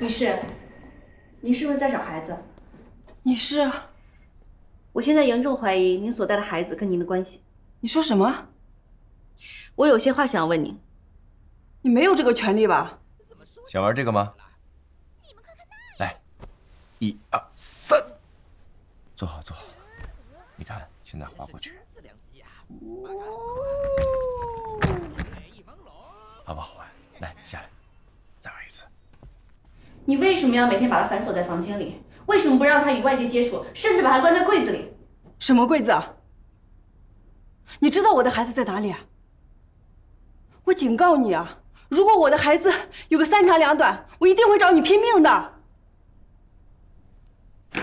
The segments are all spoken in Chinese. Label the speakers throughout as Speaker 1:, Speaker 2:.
Speaker 1: 女士，您是不是在找孩子？
Speaker 2: 你是？
Speaker 1: 我现在严重怀疑您所带的孩子跟您的关系。
Speaker 2: 你说什么？
Speaker 1: 我有些话想要问您。
Speaker 2: 你没有这个权利吧？
Speaker 3: 想玩这个吗？来，1、2、3，坐好坐好。你看，现在滑过去，好不好玩？来，下来，再玩一次。
Speaker 1: 你为什么要每天把他反锁在房间里？为什么不让他与外界接触，甚至把他关在柜子里？
Speaker 2: 什么柜子啊？你知道我的孩子在哪里啊？我警告你啊！如果我的孩子有个3长2短，我一定会找你拼命的。
Speaker 4: 来，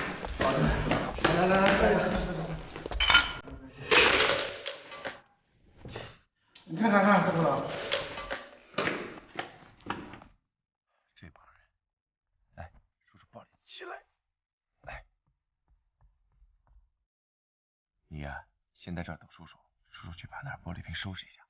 Speaker 4: 你看，看不了。
Speaker 3: 这帮人，来，叔叔抱你起来。来，你呀，先在这儿等叔叔，叔叔去把那玻璃瓶收拾一下。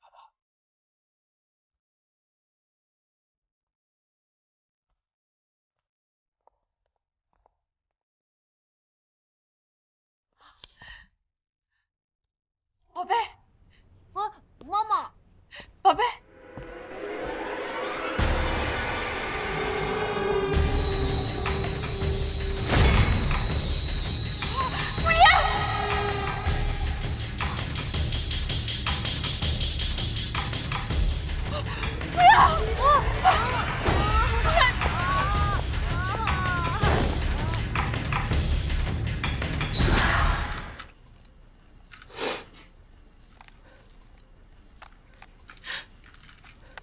Speaker 5: 宝贝，妈妈，宝贝。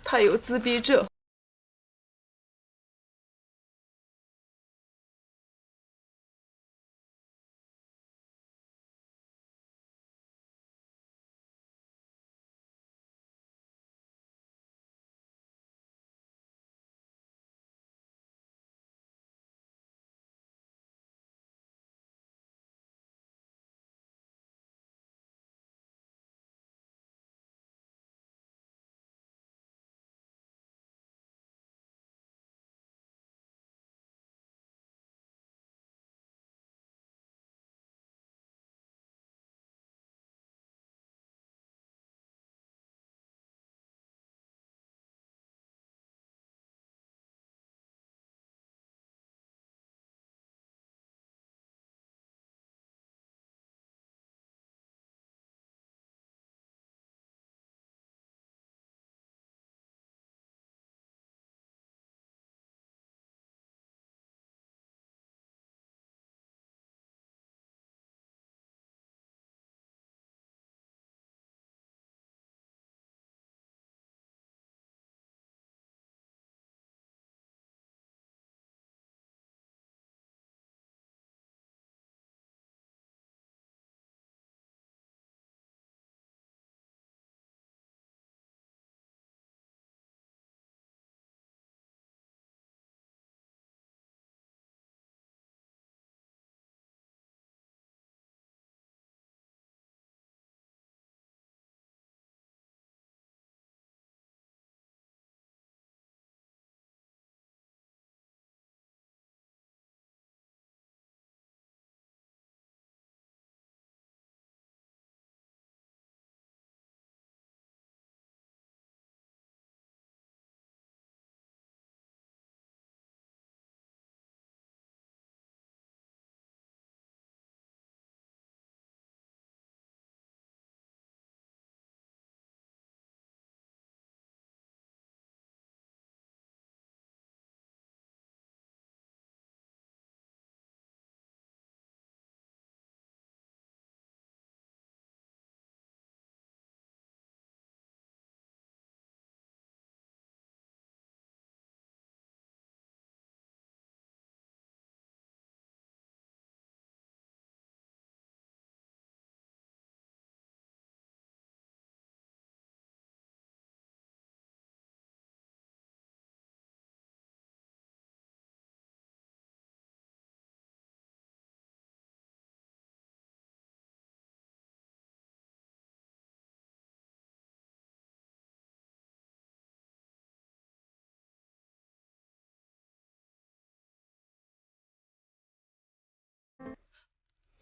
Speaker 2: 他有自闭症。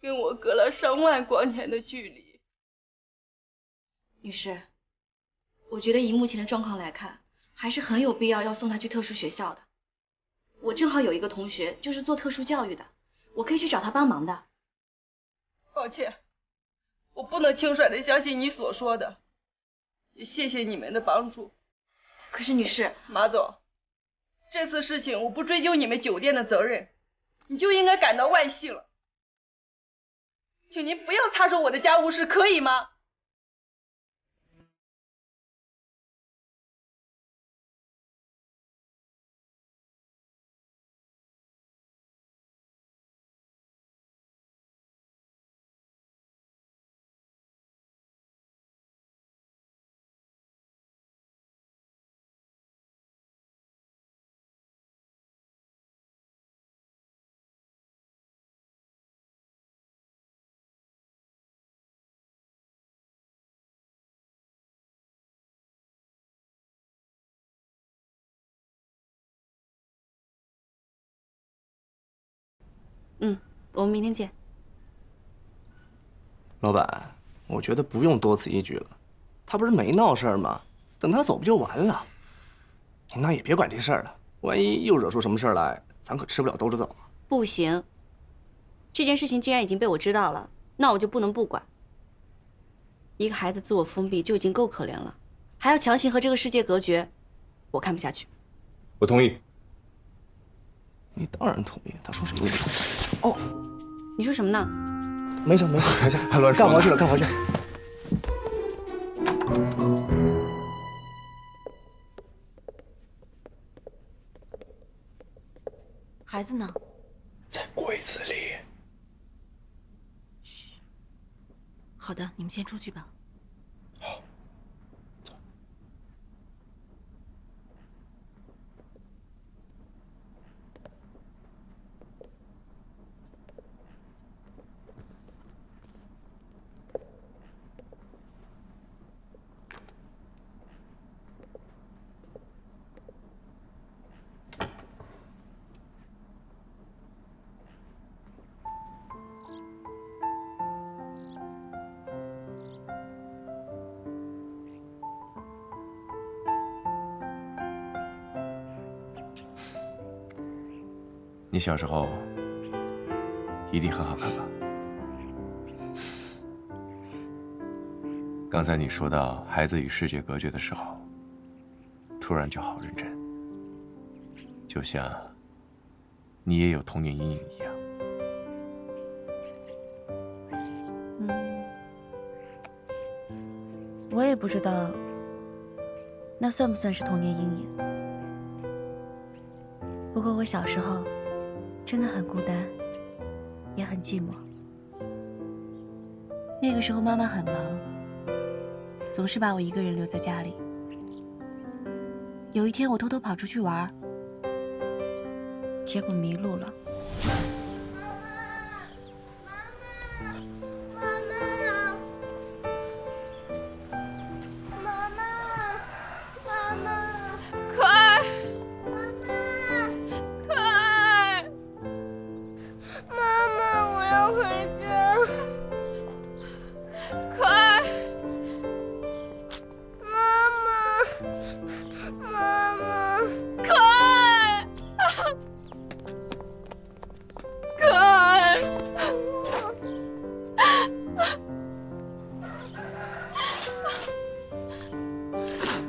Speaker 2: 跟我隔了上万光年的距离。
Speaker 1: 女士，我觉得以目前的状况来看，还是很有必要送他去特殊学校的。我正好有一个同学就是做特殊教育的，我可以去找他帮忙的。
Speaker 2: 抱歉，我不能轻率的相信你所说的，也谢谢你们的帮助。
Speaker 1: 可是女士，
Speaker 2: 马总，这次事情我不追究你们酒店的责任，你就应该感到惋惜了。请您不要插手我的家务事，可以吗？
Speaker 1: 我们明天见。
Speaker 6: 老板，我觉得不用多此一举了，他不是没闹事儿吗？等他走不就完了？您那也别管这事儿了，万一又惹出什么事儿来，咱可吃不了兜着走。
Speaker 1: 不行，这件事情既然已经被我知道了，那我就不能不管。一个孩子自我封闭就已经够可怜了，还要强行和这个世界隔绝，我看不下去。
Speaker 3: 我同意。
Speaker 6: 你当然同意，他说什么你不同意？哦，
Speaker 1: 你说什么呢？
Speaker 6: 没事没事没事，
Speaker 3: 还乱说呢
Speaker 6: 干活去了干活去。
Speaker 7: 孩子呢？
Speaker 6: 在柜子里。
Speaker 7: 好的，你们先出去吧。
Speaker 3: 你小时候一定很好看吧？刚才你说到孩子与世界隔绝的时候，突然就好认真，就像你也有童年阴影一样。
Speaker 1: 我也不知道，那算不算是童年阴影？不过我小时候真的很孤单，也很寂寞。那个时候妈妈很忙，总是把我一个人留在家里。有一天我偷偷跑出去玩，结果迷路了。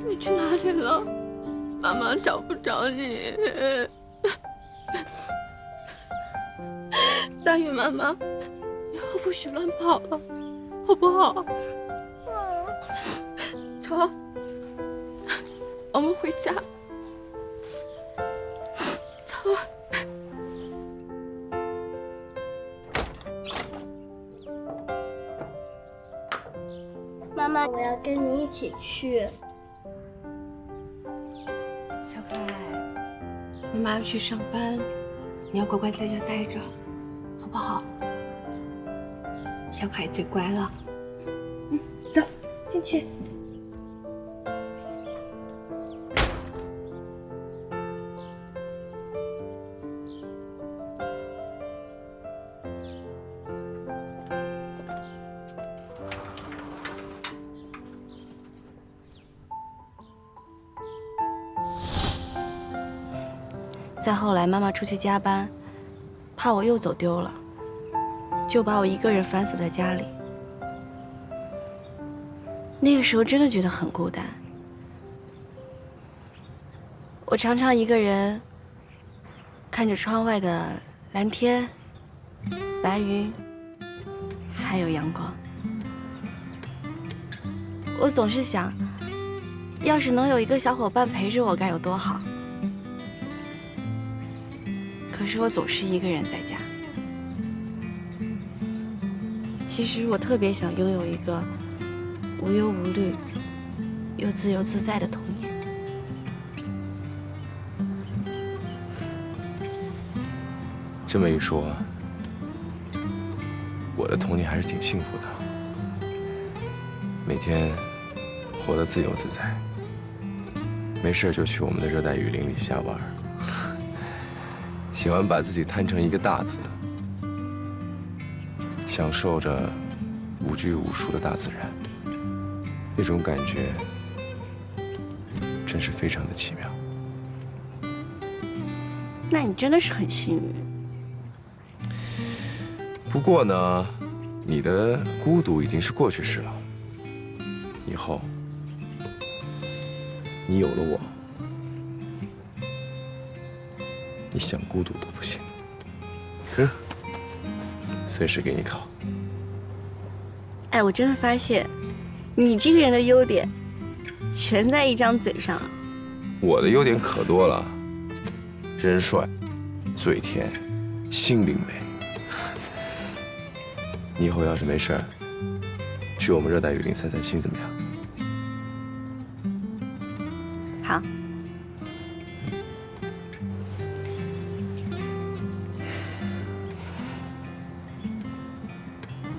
Speaker 5: 你去哪里了？妈妈找不着你。答应妈妈，以后不许乱跑了，好不好？走，我们回家。走。
Speaker 8: 妈妈，我要跟你一起去。
Speaker 5: 小可爱，妈妈要去上班，你要乖乖在家待着，好不好？小可爱最乖了。走，进去。
Speaker 1: 再后来妈妈出去加班，怕我又走丢了，就把我一个人反锁在家里。那个时候真的觉得很孤单，我常常一个人看着窗外的蓝天、白云，还有阳光。我总是想，要是能有一个小伙伴陪着我，该有多好。可是我总是一个人在家。其实我特别想拥有一个无忧无虑又自由自在的童年。
Speaker 3: 这么一说，我的童年还是挺幸福的，每天活得自由自在，没事就去我们的热带雨林里瞎玩，喜欢把自己摊成一个大字，享受着无拘无束的大自然，那种感觉真是非常的奇妙。
Speaker 1: 那你真的是很幸运。
Speaker 3: 不过呢，你的孤独已经是过去式了。以后，你有了我，你想孤独都不行。随时给你靠。
Speaker 1: 哎，我真的发现，你这个人的优点，全在一张嘴上。
Speaker 3: 我的优点可多了，人帅，嘴甜，心灵美。你以后要是没事儿，去我们热带雨林散散心怎么样？
Speaker 1: 好。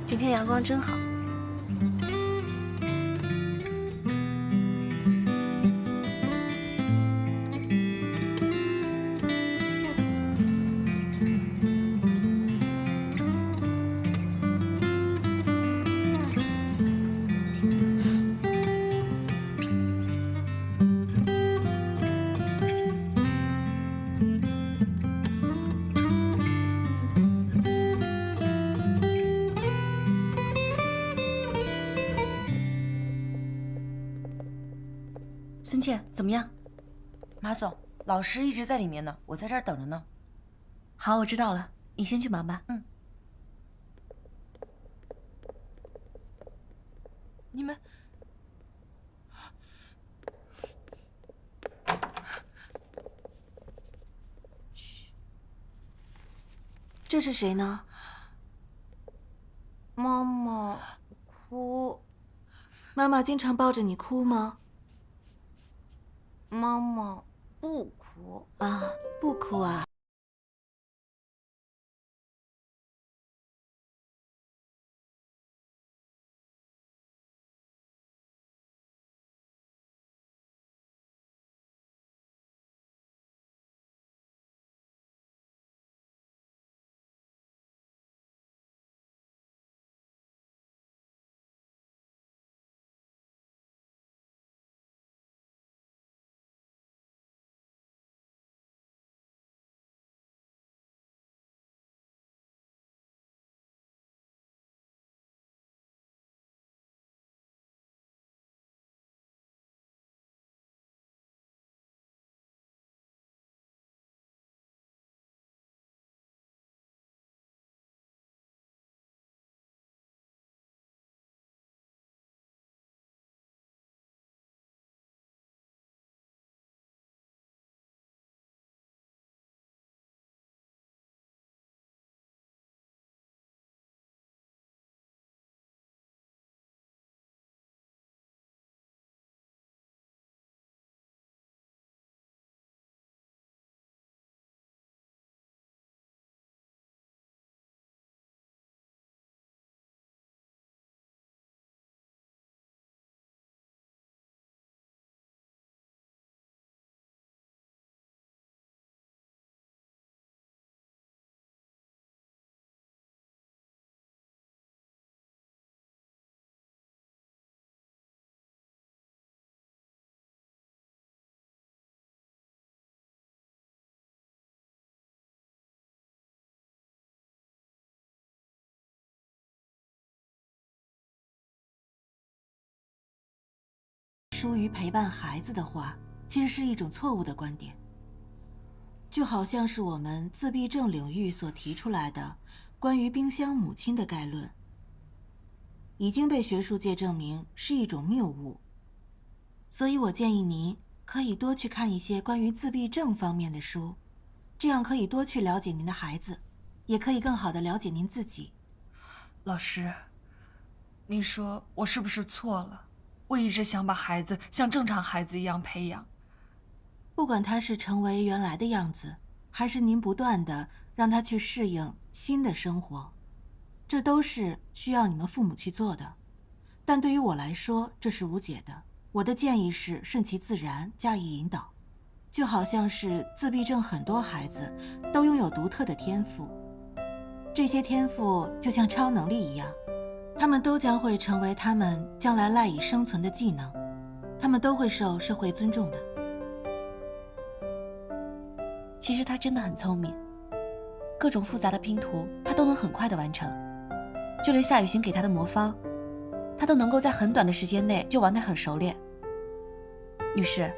Speaker 1: 今天阳光真好。
Speaker 9: 孙茜，怎么样？马总，老师一直在里面呢，我在这儿等着呢。
Speaker 1: 好，我知道了，你先去忙吧。
Speaker 9: 嗯。你们，
Speaker 7: 这是谁呢？
Speaker 9: 妈妈哭。
Speaker 7: 妈妈经常抱着你哭吗？
Speaker 9: 妈妈不哭
Speaker 7: 啊，不哭啊。疏于陪伴孩子的话，其实是一种错误的观点。就好像是我们自闭症领域所提出来的关于冰箱母亲的概论，已经被学术界证明是一种谬误。所以我建议您可以多去看一些关于自闭症方面的书，这样可以多去了解您的孩子，也可以更好地了解您自己。
Speaker 10: 老师，您说我是不是错了？我一直想把孩子像正常孩子一样培养。
Speaker 7: 不管他是成为原来的样子，还是您不断地让他去适应新的生活，这都是需要你们父母去做的。但对于我来说，这是无解的。我的建议是顺其自然，加以引导。就好像是自闭症很多孩子都拥有独特的天赋，这些天赋就像超能力一样，他们都将会成为他们将来赖以生存的技能，他们都会受社会尊重的。
Speaker 5: 其实他真的很聪明，各种复杂的拼图他都能很快的完成，就连夏雨欣给他的魔方，他都能够在很短的时间内就玩得很熟练。女士，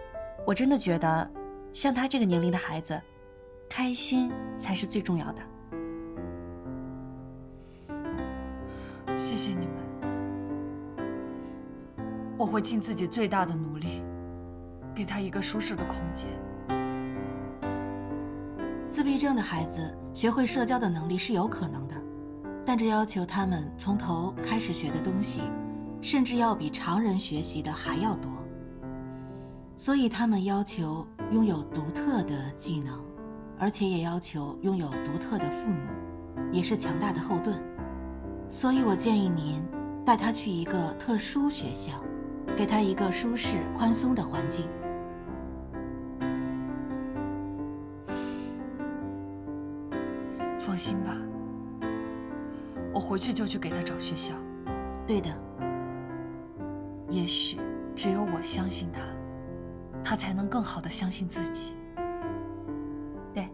Speaker 5: 我真的觉得像他这个年龄的孩子，开心才是最重要的。
Speaker 10: 谢谢你们，我会尽自己最大的努力，给他一个舒适的空间。
Speaker 7: 自闭症的孩子学会社交的能力是有可能的，但这要求他们从头开始学的东西，甚至要比常人学习的还要多。所以他们要求拥有独特的技能，而且也要求拥有独特的父母，也是强大的后盾。所以我建议您带他去一个特殊学校，给他一个舒适宽松的环境。
Speaker 10: 放心吧，我回去就去给他找学校。
Speaker 7: 对的，
Speaker 10: 也许只有我相信他，他才能更好的相信自己。
Speaker 5: 对。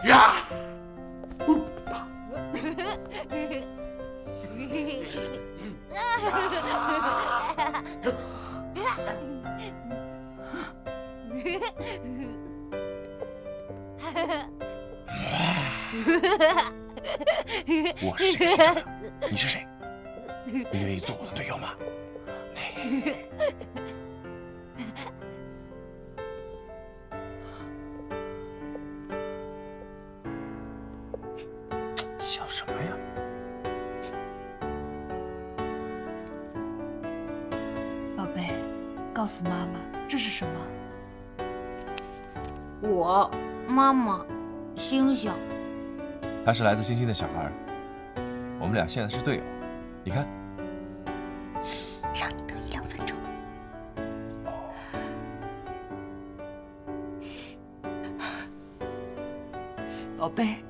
Speaker 6: 呀！我是这个县长，你是谁？你愿意做我的队友吗？笑什么呀？
Speaker 10: 宝贝，告诉妈妈这是什么？
Speaker 11: 我妈妈，星星。
Speaker 3: 他是来自星星的小孩，我们俩现在是队友。你看，
Speaker 5: 让你得意2分钟。
Speaker 10: 宝贝，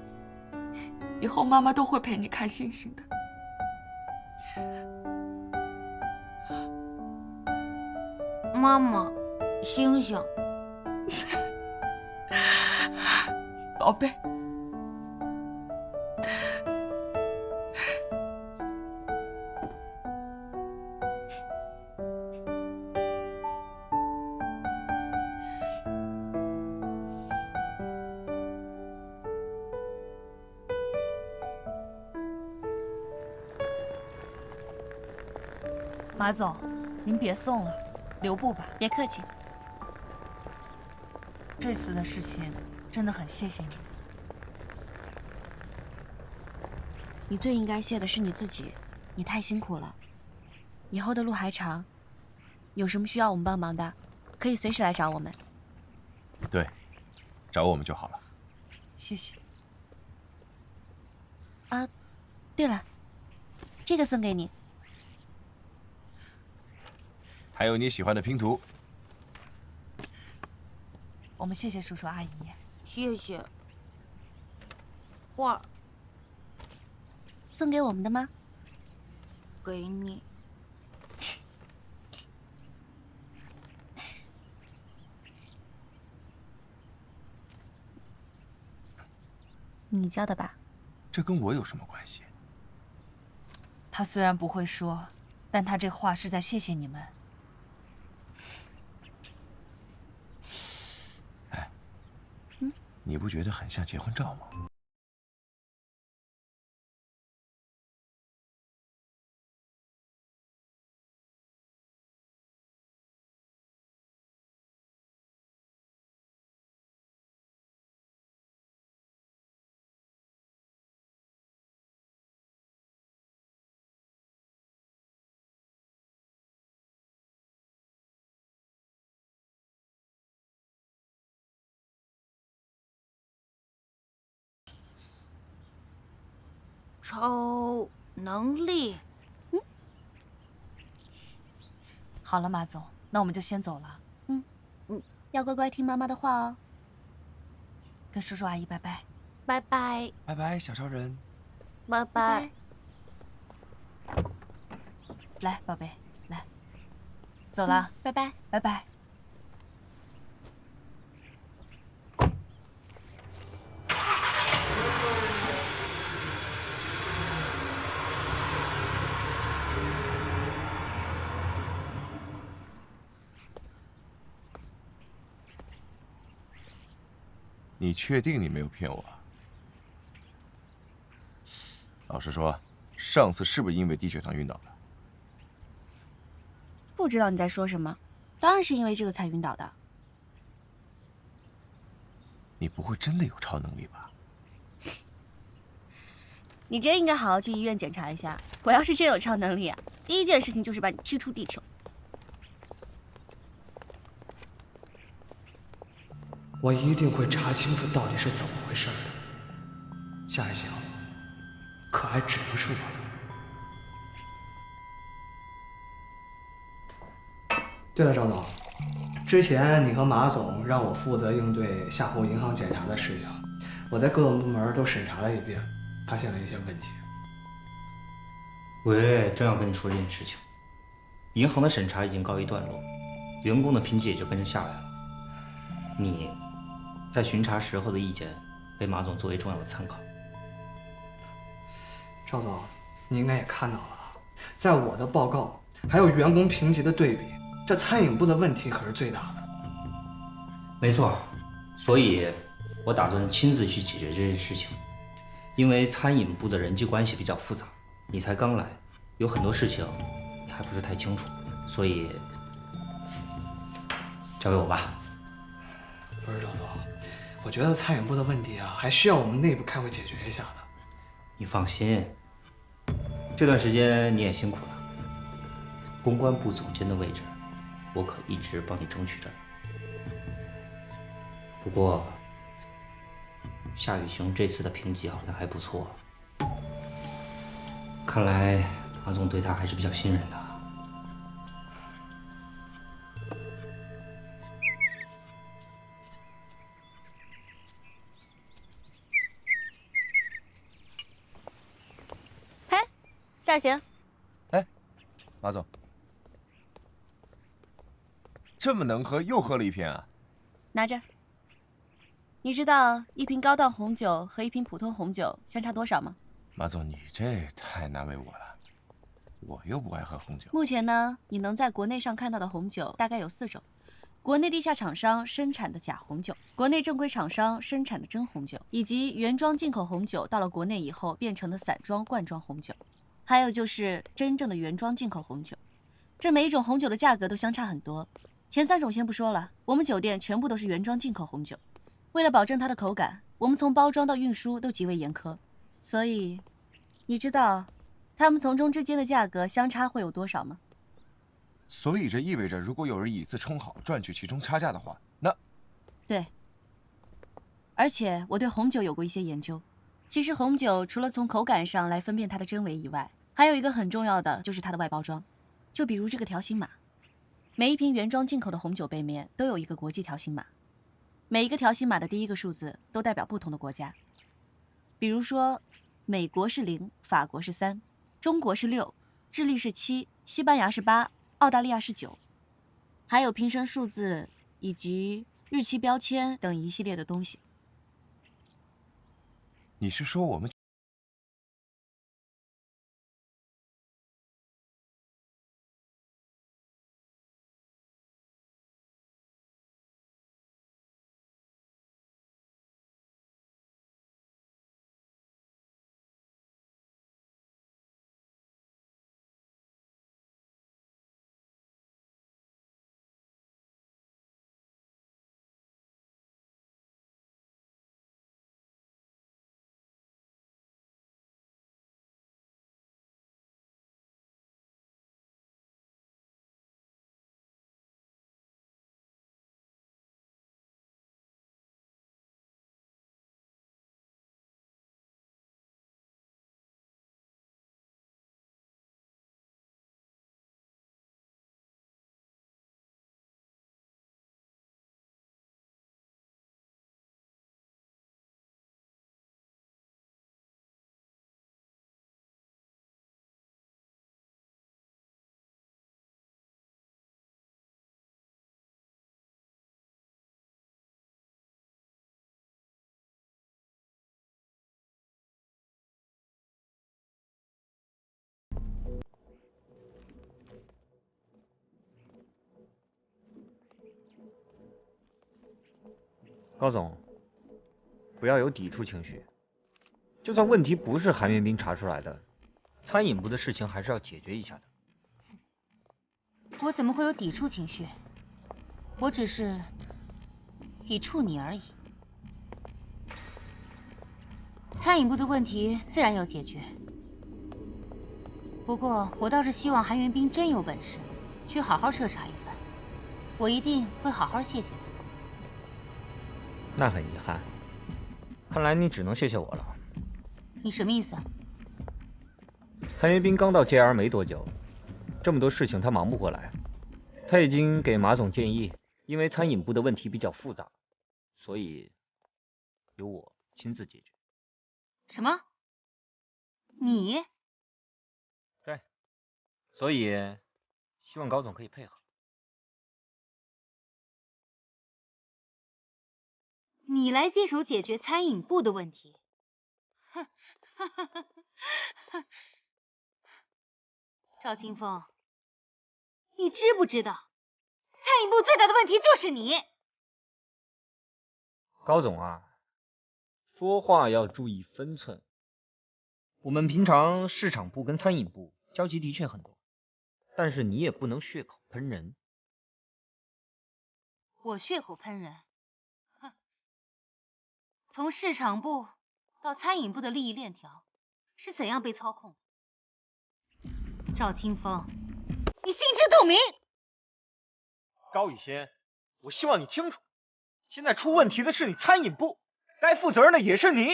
Speaker 10: 以后妈妈都会陪你看星星的。
Speaker 11: 妈妈，星星。
Speaker 10: 宝贝。马总，您别送了，留步吧。
Speaker 5: 别客气。
Speaker 10: 这次的事情真的很谢谢你。
Speaker 5: 你最应该谢的是你自己，你太辛苦了。以后的路还长，有什么需要我们帮忙的，可以随时来找我们。
Speaker 3: 对，找我们就好了。
Speaker 10: 谢谢。
Speaker 5: 啊，对了，这个送给你。
Speaker 3: 还有你喜欢的拼图。
Speaker 10: 我们谢谢叔叔阿姨。
Speaker 11: 谢谢。画。
Speaker 5: 送给我们的吗？
Speaker 11: 给你。
Speaker 5: 你教的吧？
Speaker 3: 这跟我有什么关系？
Speaker 10: 他虽然不会说，但他这话是在谢谢你们。
Speaker 3: 哎，你不觉得很像结婚照吗？
Speaker 11: 超能力？
Speaker 10: 好了，马总，那我们就先走了。
Speaker 5: 要乖乖听妈妈的话哦。
Speaker 10: 跟叔叔阿姨拜拜。
Speaker 11: 拜拜，
Speaker 3: 拜拜，小超人。
Speaker 11: 拜拜。
Speaker 10: 来，宝贝，来，走了，
Speaker 5: 拜拜，
Speaker 10: 拜拜。
Speaker 3: 你确定你没有骗我？老实说，上次是不是因为低血糖晕倒的？
Speaker 5: 不知道你在说什么，当然是因为这个才晕倒的。
Speaker 3: 你不会真的有超能力吧？
Speaker 5: 你真应该好好去医院检查一下。我要是真有超能力啊，第一件事情就是把你踢出地球。
Speaker 6: 我一定会查清楚到底是怎么回事的。夏一翔，可爱只能是我的。对了，赵总，之前你和马总让我负责应对夏后银行检查的事情，我在各个部门都审查了一遍，发现了一些问题。
Speaker 12: 我正要跟你说这件事情，银行的审查已经告一段落，员工的评级也就跟着下来了。你在巡查时候的意见被马总作为重要的参考。
Speaker 6: 赵总，你应该也看到了，在我的报告还有员工评级的对比，这餐饮部的问题可是最大的。
Speaker 12: 没错，所以我打算亲自去解决这件事情。因为餐饮部的人际关系比较复杂，你才刚来，有很多事情你还不是太清楚，所以交给我吧。
Speaker 6: 不是赵总，我觉得餐饮部的问题啊，还需要我们内部开会解决一下的。
Speaker 12: 你放心，这段时间你也辛苦了。公关部总监的位置，我可一直帮你争取着呢。不过，夏雨晴这次的评级好像还不错，看来马总对她还是比较信任的。
Speaker 5: 夏行，
Speaker 3: 哎，马总，这么能喝，又喝了一瓶啊？
Speaker 5: 拿着。你知道一瓶高档红酒和一瓶普通红酒相差多少吗？
Speaker 3: 马总，你这太难为我了，我又不爱喝红酒。
Speaker 5: 目前呢，你能在国内上看到的红酒大概有4种：国内地下厂商生产的假红酒，国内正规厂商生产的真红酒，以及原装进口红酒到了国内以后变成的散装、罐装红酒。还有就是真正的原装进口红酒，这每一种红酒的价格都相差很多。前3种先不说了，我们酒店全部都是原装进口红酒。为了保证它的口感，我们从包装到运输都极为严苛。所以，你知道它们从中之间的价格相差会有多少吗？
Speaker 3: 所以这意味着，如果有人以次充好赚取其中差价的话，那……
Speaker 5: 对。而且我对红酒有过一些研究。其实红酒除了从口感上来分辨它的真伪以外，还有一个很重要的就是它的外包装。就比如这个条形码，每一瓶原装进口的红酒背面都有一个国际条形码，每一个条形码的第1个数字都代表不同的国家。比如说，美国是0，法国是3，中国是6，智利是7，西班牙是8，澳大利亚是9，还有瓶身数字以及日期标签等一系列的东西。
Speaker 3: 你是说我们
Speaker 13: 高总，不要有抵触情绪。就算问题不是韩元斌查出来的，餐饮部的事情还是要解决一下的。
Speaker 14: 我怎么会有抵触情绪？我只是抵触你而已。餐饮部的问题自然要解决，不过我倒是希望韩元斌真有本事，去好好彻查一番。我一定会好好谢谢他。
Speaker 13: 那很遗憾，看来你只能谢谢我了。
Speaker 14: 你什么意思啊？
Speaker 13: 韩元斌刚到 JR 没多久，这么多事情他忙不过来。他已经给马总建议，因为餐饮部的问题比较复杂，所以由我亲自解决。
Speaker 14: 什么？你？
Speaker 13: 对，所以希望高总可以配合。
Speaker 14: 你来接手解决餐饮部的问题？哼，赵清风，你知不知道，餐饮部最大的问题就是你？
Speaker 13: 高总啊，说话要注意分寸。我们平常市场部跟餐饮部交集的确很多，但是你也不能血口喷人。
Speaker 14: 我血口喷人？哼，从市场部到餐饮部的利益链条是怎样被操控的？赵清风，你心知肚明。
Speaker 13: 高雨欣，我希望你清楚，现在出问题的是你餐饮部，该负责任的也是你。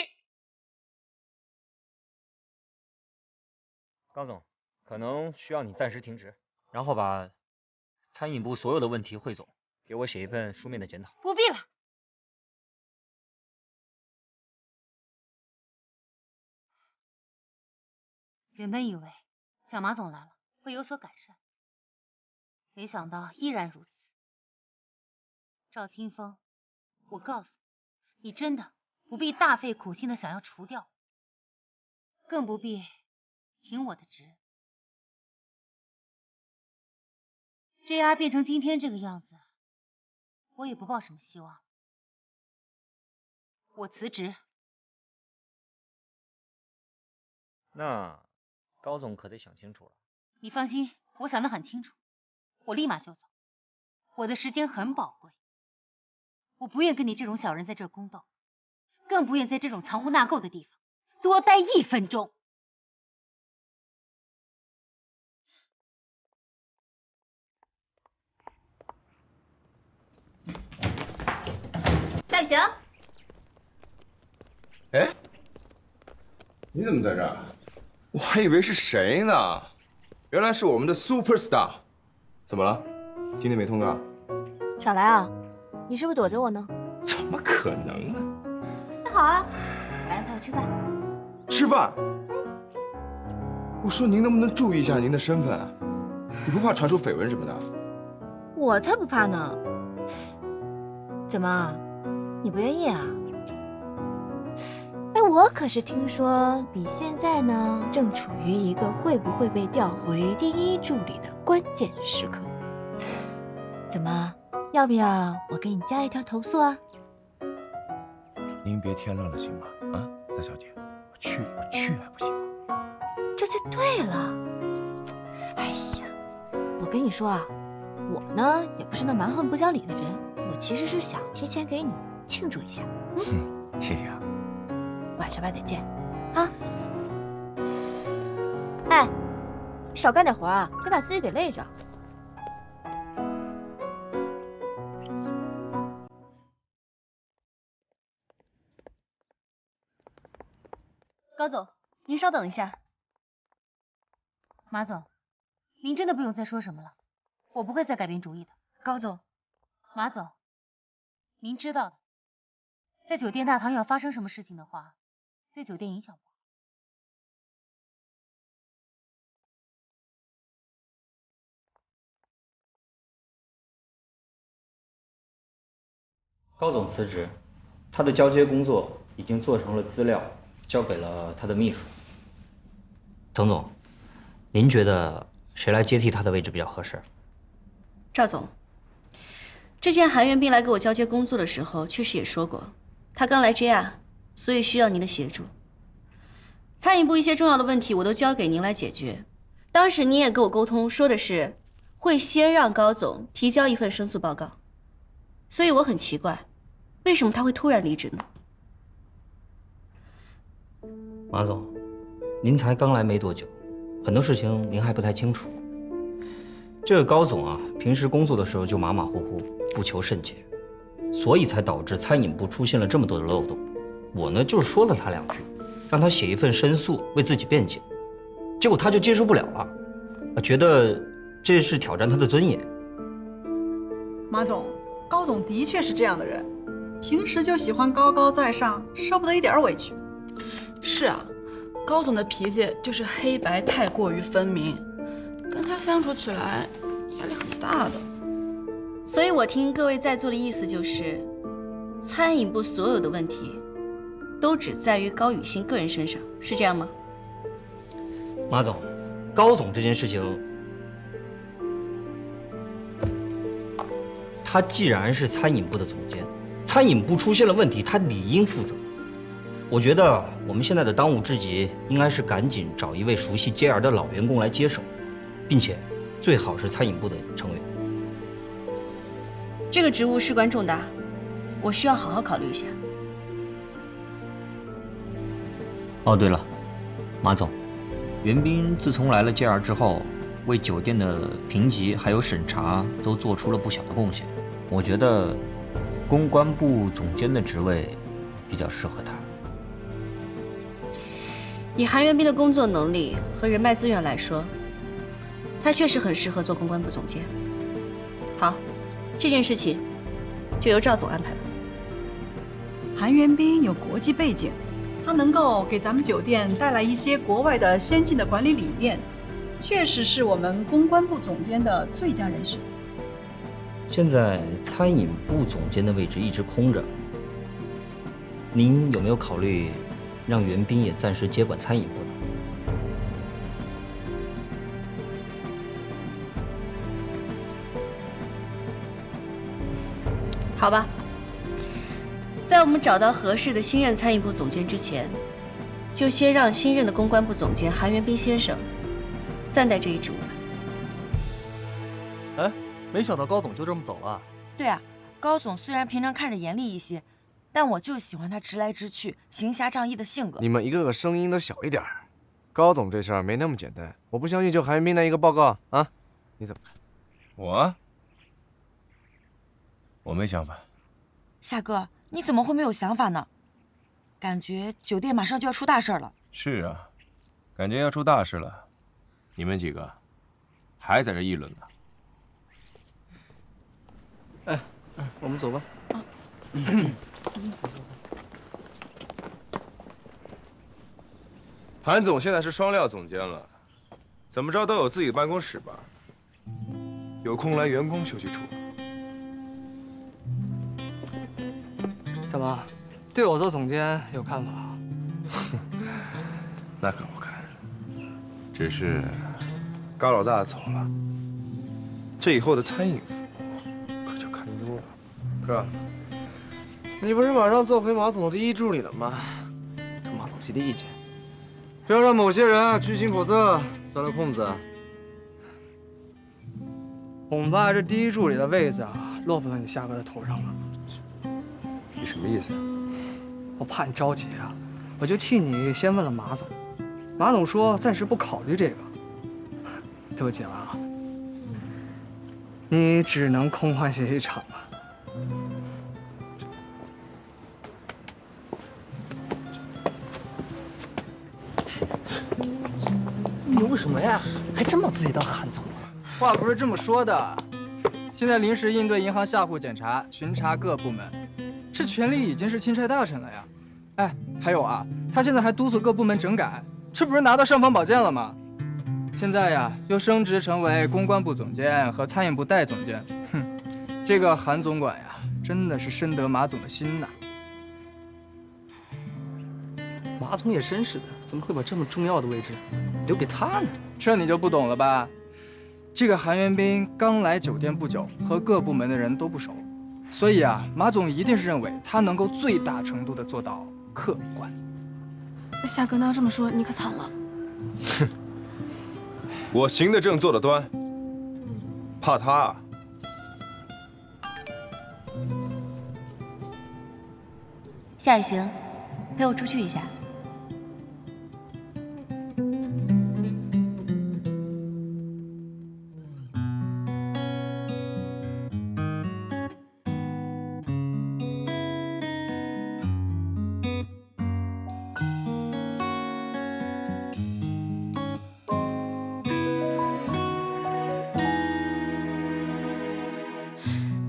Speaker 13: 高总，可能需要你暂时停职，然后把餐饮部所有的问题汇总，给我写一份书面的检讨。
Speaker 14: 不必了。原本以为小马总来了会有所改善，没想到依然如此。赵清风，我告诉你，你真的不必大费苦心的想要除掉我，更不必停我的职。JR 变成今天这个样子，我也不抱什么希望。我辞职。
Speaker 13: 那高总可得想清楚了。
Speaker 14: 你放心，我想得很清楚，我立马就走。我的时间很宝贵，我不愿跟你这种小人在这宫斗，更不愿在这种藏污纳垢的地方多待1分钟。
Speaker 5: 夏雨晴，
Speaker 3: 哎，你怎么在这儿？我还以为是谁呢，原来是我们的 superstar。怎么了？今天没通告？
Speaker 5: 少来啊！你是不是躲着我呢？
Speaker 3: 怎么可能呢？
Speaker 5: 那好啊，晚上陪我吃饭。
Speaker 3: 吃饭？我说您能不能注意一下您的身份？你不怕传出绯闻什么的？
Speaker 5: 我才不怕呢！怎么，你不愿意啊？哎，我可是听说你现在呢，正处于一个会不会被调回第1助理的关键时刻。怎么，要不要我给你加一条投诉啊？
Speaker 3: 您别添乱了行吗？啊，大小姐，我去还不行吗？
Speaker 5: 这就对了。哎呀，我跟你说啊，我呢也不是那蛮横不讲理的人，我其实是想提前给你庆祝一下。
Speaker 3: 谢谢啊。
Speaker 5: 晚上8点见，啊！哎，少干点活啊，别把自己给累着。
Speaker 14: 高总，您稍等一下。马总，您真的不用再说什么了，我不会再改变主意的。
Speaker 1: 高总，
Speaker 14: 马总，您知道的，在酒店大堂要发生什么事情的话，对酒店影响不好。
Speaker 12: 高总辞职，他的交接工作已经做成了资料，交给了他的秘书。滕总，您觉得谁来接替他的位置比较合适？
Speaker 5: 赵总，
Speaker 1: 之前韩元斌来给我交接工作的时候，确实也说过，他刚来 JR， 所以需要您的协助。餐饮部一些重要的问题，我都交给您来解决。当时您也跟我沟通，说的是会先让高总提交一份申诉报告，所以我很奇怪，为什么他会突然离职呢？
Speaker 12: 马总，您才刚来没多久，很多事情您还不太清楚。这个高总啊，平时工作的时候就马马虎虎，不求甚解，所以才导致餐饮部出现了这么多的漏洞。我呢，就是说了他2句，让他写一份申诉，为自己辩解，结果他就接受不了了，觉得这是挑战他的尊严。
Speaker 2: 马总，高总的确是这样的人，平时就喜欢高高在上，受不得一点委屈。
Speaker 15: 是啊，高总的脾气就是黑白太过于分明，跟他相处起来压力很大的。
Speaker 1: 所以我听各位在座的意思就是，餐饮部所有的问题都只在于高雨欣个人身上，是这样吗？
Speaker 12: 马总，高总这件事情，他既然是餐饮部的总监，餐饮部出现了问题，他理应负责。我觉得我们现在的当务之急应该是赶紧找一位熟悉 JR 的老员工来接手，并且最好是餐饮部的成员。
Speaker 1: 这个职务事关重大，我需要好好考虑一下。
Speaker 12: 哦，对了，马总，袁斌自从来了 JR 之后，为酒店的评级还有审查都做出了不小的贡献。我觉得公关部总监的职位比较适合他。
Speaker 1: 以韩元斌的工作能力和人脉资源来说，他确实很适合做公关部总监。好，这件事情就由赵总安排吧。
Speaker 2: 韩元斌有国际背景，他能够给咱们酒店带来一些国外的先进的管理理念，确实是我们公关部总监的最佳人选。
Speaker 12: 现在餐饮部总监的位置一直空着，您有没有考虑让袁斌也暂时接管餐饮部呢？
Speaker 1: 好吧，在我们找到合适的新任餐饮部总监之前，就先让新任的公关部总监韩元斌先生暂代这一职务吧。
Speaker 6: 哎，没想到高总就这么走了。
Speaker 9: 对啊，高总虽然平常看着严厉一些，但我就喜欢他直来直去、行侠仗义的性格。
Speaker 6: 你们一个个声音都小一点。高总这事儿没那么简单，我不相信就韩元斌那一个报告啊，你怎么看？
Speaker 3: 我没想法。
Speaker 9: 夏哥，你怎么会没有想法呢？感觉酒店马上就要出大事了。
Speaker 3: 是啊，感觉要出大事了。你们几个还在这议论呢？
Speaker 6: 哎，我们走吧。
Speaker 3: 韩总现在是双料总监了，怎么着都有自己的办公室吧？有空来员工休息处。
Speaker 4: 怎么，对我做总监有看法？
Speaker 3: 那可不敢，只是高老大走了，这以后的餐饮服务可就堪忧了。
Speaker 6: 哥，你不是马上做回马总的第一助理了吗？跟马总提提意见，不要让某些人居心叵测，钻了空子。
Speaker 4: 恐怕这第一助理的位子啊，落不到你夏哥的头上了。
Speaker 3: 你什么意思啊？
Speaker 4: 我怕你着急啊，我就替你先问了马总。马总说暂时不考虑这个。对不起了啊，你只能空欢喜一场了。
Speaker 16: 牛什么呀？还真把自己当韩总了？
Speaker 4: 话不是这么说的。现在临时应对银行下户检查、巡查各部门，这权力已经是钦差大臣了呀。哎，还有啊，他现在还督促各部门整改，这不是拿到尚方宝剑了吗？现在呀，又升职成为公关部总监和餐饮部代总监。哼，这个韩总管呀，真的是深得马总的心呐。
Speaker 16: 马总也真是的，怎么会把这么重要的位置留给他呢？
Speaker 4: 这你就不懂了吧？这个韩元斌刚来酒店不久，和各部门的人都不熟，所以啊，马总一定是认为他能够最大程度的做到客观。
Speaker 15: 夏哥，那要这么说，你可惨了。
Speaker 3: 哼，我行得正，坐得端，怕他啊？
Speaker 14: 夏雨行，陪我出去一下。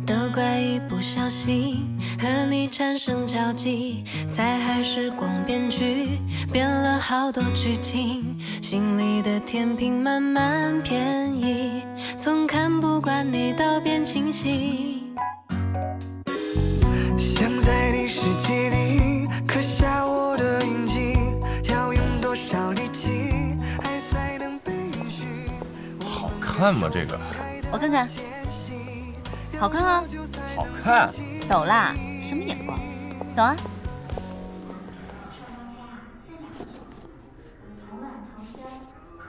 Speaker 17: 都怪一不小心和你产生交集，才还是光编剧，编了好多剧情，心里的天平慢慢偏移，从看不惯你到变清晰。
Speaker 18: 想在你世界里刻下我的印记，要用多少力气，爱才能被允许？
Speaker 3: 好看吗？这个？
Speaker 14: 我看看。好看啊！
Speaker 3: 好看。
Speaker 14: 走啦，什么眼光？走啊！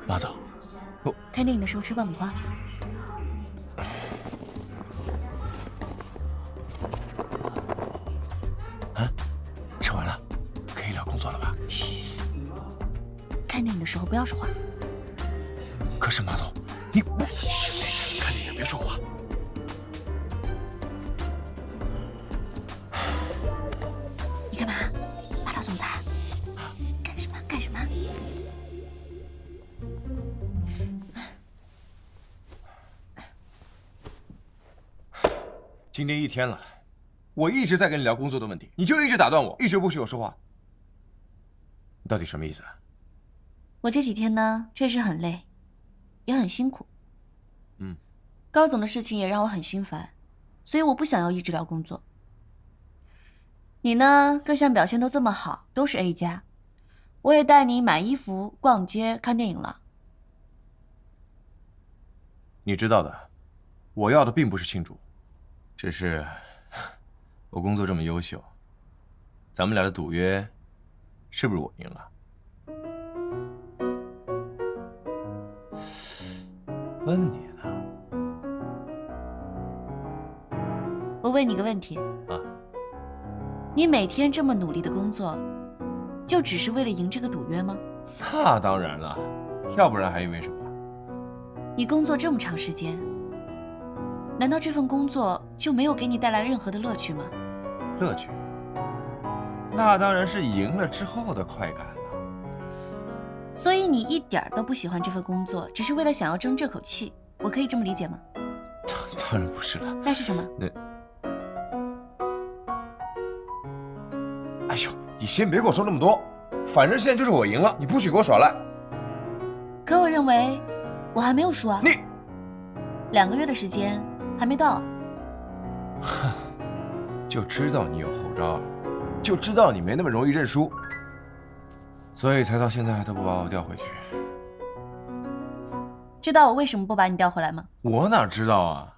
Speaker 3: 马总，
Speaker 14: 看电影的时候吃爆米花。
Speaker 3: 啊，吃完了，可以聊工作了吧？
Speaker 14: 嘘，看电影的时候不要说话。
Speaker 3: 可是马总，你不……嘘，看电影别说话。
Speaker 14: 你干嘛？霸道总裁？干什么？干什么？
Speaker 3: 今天一天了，我一直在跟你聊工作的问题，你就一直打断我，一直不许我说话。你到底什么意思啊？
Speaker 14: 我这几天呢，确实很累，也很辛苦。高总的事情也让我很心烦，所以我不想要一直聊工作。你呢，各项表现都这么好，都是 A+，我也带你买衣服、逛街、看电影了。
Speaker 3: 你知道的，我要的并不是庆祝，只是我工作这么优秀，咱们俩的赌约是不是我赢了？问你呢？
Speaker 14: 我问你个问题
Speaker 3: 啊，
Speaker 14: 你每天这么努力的工作，就只是为了赢这个赌约吗？
Speaker 3: 那当然了，要不然还因为什么？
Speaker 14: 你工作这么长时间，难道这份工作就没有给你带来任何的乐趣吗？
Speaker 3: 乐趣？那当然是赢了之后的快感了。
Speaker 14: 所以你一点都不喜欢这份工作，只是为了想要争这口气，我可以这么理解吗？
Speaker 3: 当然不是了。
Speaker 14: 那是什么？
Speaker 3: 哎呦，你先别跟我说那么多，反正现在就是我赢了，你不许给我耍赖。
Speaker 14: 可我认为我还没有输啊。
Speaker 3: 你
Speaker 14: 2个月的时间还没到。
Speaker 3: 哼，就知道你有后招，就知道你没那么容易认输，所以才到现在都不把我调回去。
Speaker 14: 知道我为什么不把你调回来吗？
Speaker 3: 我哪知道啊？